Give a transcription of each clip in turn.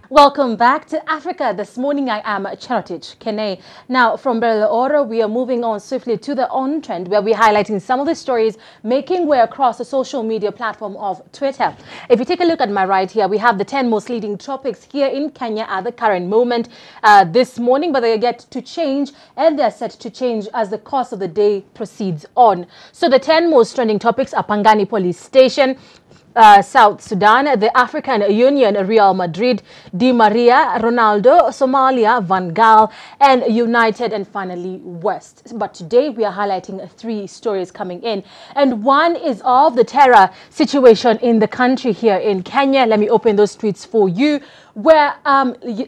Welcome back to Africa. This morning I am Cherotich, Kenei. Now from Oro, we are moving on swiftly to the On Trend, where we're highlighting some of the stories making way across the social media platform of Twitter. If you take a look at my right here, we have the 10 most leading topics here in Kenya at the current moment this morning, but they are yet to change, and they're set to change as the course of the day proceeds on. So the 10 most trending topics are Pangani Police Station, South Sudan, the African Union, Real Madrid, Di Maria, Ronaldo, Somalia, Van Gaal, and United, and finally West. But today we are highlighting 3 stories coming in, and one is of the terror situation in the country here in Kenya. Let me open those tweets for you, where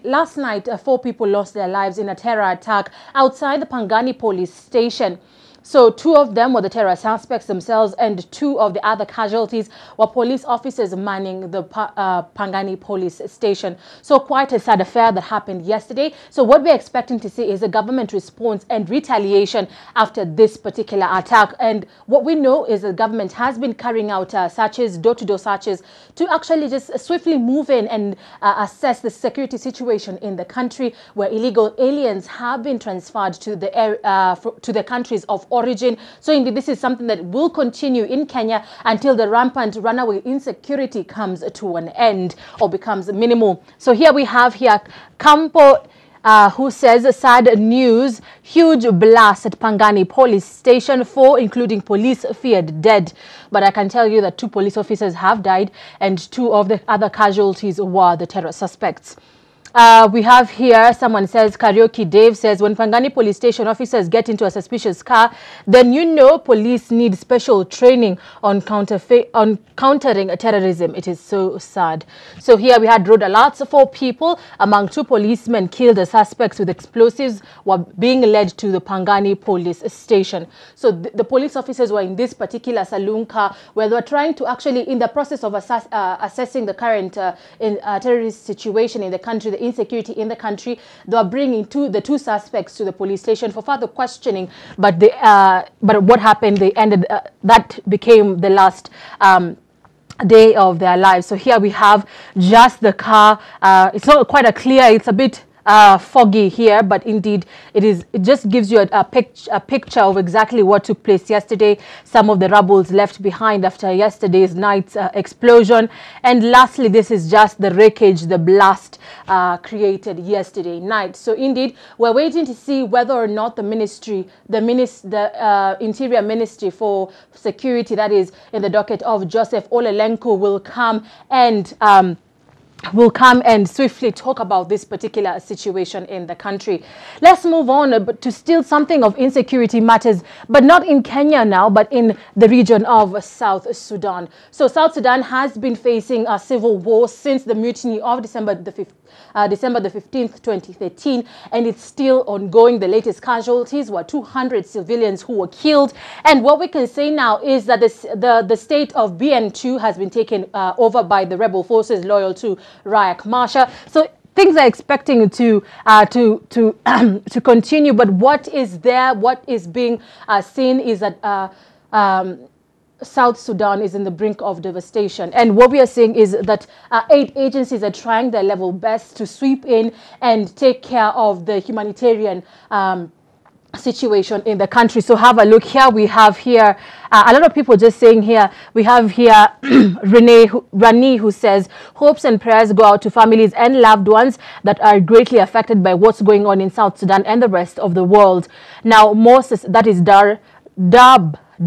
last night 4 people lost their lives in a terror attack outside the Pangani police station. So 2 of them were the terror suspects themselves, and 2 of the other casualties were police officers manning the Pangani police station. So quite a sad affair that happened yesterday. So what we're expecting to see is a government response and retaliation after this particular attack. And what we know is the government has been carrying out searches, door-to-door searches, to actually just swiftly move in and assess the security situation in the country, where illegal aliens have been transferred to the countries of origin. So indeed, this is something that will continue in Kenya until the rampant runaway insecurity comes to an end or becomes minimal. So here we have Campo, who says, sad news, huge blast at Pangani police station, 4 including police feared dead. But I can tell you that 2 police officers have died, and 2 of the other casualties were the terror suspects. We have here, someone says, Karaoke Dave says, when Pangani police station officers get into a suspicious car, then you know police need special training on countering terrorism. It is so sad. So here we had road alerts. 4 people among 2 policemen killed. The suspects with explosives were being led to the Pangani police station. So the police officers were in this particular saloon car, where they were trying to actually, in the process of assessing the current terrorist situation in the country, the insecurity in the country, they are bringing the 2 suspects to the police station for further questioning. But what happened? They ended. That became the last day of their lives. So here we have just the car. It's not quite a clear. It's a bit foggy here, but indeed it just gives you a picture of exactly what took place yesterday. Some of the rubbles left behind after yesterday's night's explosion, and lastly, this is just the wreckage, the blast created yesterday night. So indeed, we're waiting to see whether or not the Interior Ministry for Security, that is in the docket of Joseph Olelenku, will come and swiftly talk about this particular situation in the country. Let's move on to still something of insecurity matters, but not in Kenya now, but in the region of South Sudan. So South Sudan has been facing a civil war since the mutiny of December the 15th, 2013, and it's still ongoing. The latest casualties were 200 civilians who were killed, and what we can say now is that the state of BN2 has been taken over by the rebel forces loyal to Riek Machar. So things are expecting to continue, but what is being seen is that South Sudan is in the brink of devastation, and what we are seeing is that 8 agencies are trying their level best to sweep in and take care of the humanitarian situation in the country. So have a look here. We have here a lot of people just saying here. We have here Rani, who says, hopes and prayers go out to families and loved ones that are greatly affected by what's going on in South Sudan and the rest of the world. Now, Moses, that is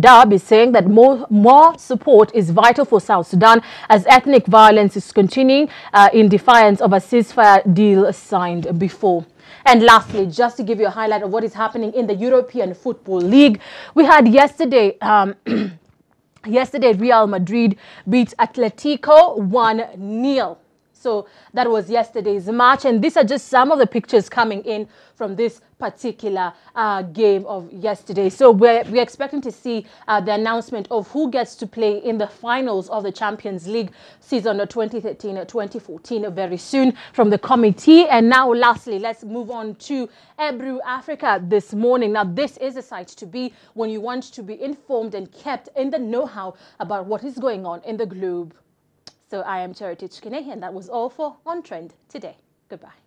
Dab is saying that more support is vital for South Sudan as ethnic violence is continuing in defiance of a ceasefire deal signed before. And lastly, just to give you a highlight of what is happening in the European Football League, we had yesterday Real Madrid beat Atletico 1-0. So that was yesterday's match, and these are just some of the pictures coming in from this particular game of yesterday. So we're expecting to see the announcement of who gets to play in the finals of the Champions League season 2013-2014 very soon from the committee. And now lastly, let's move on to Ebru Africa this morning. Now this is a site to be when you want to be informed and kept in the know-how about what is going on in the globe. So I am Cherotich, Kenei, and that was all for On Trend today. Goodbye.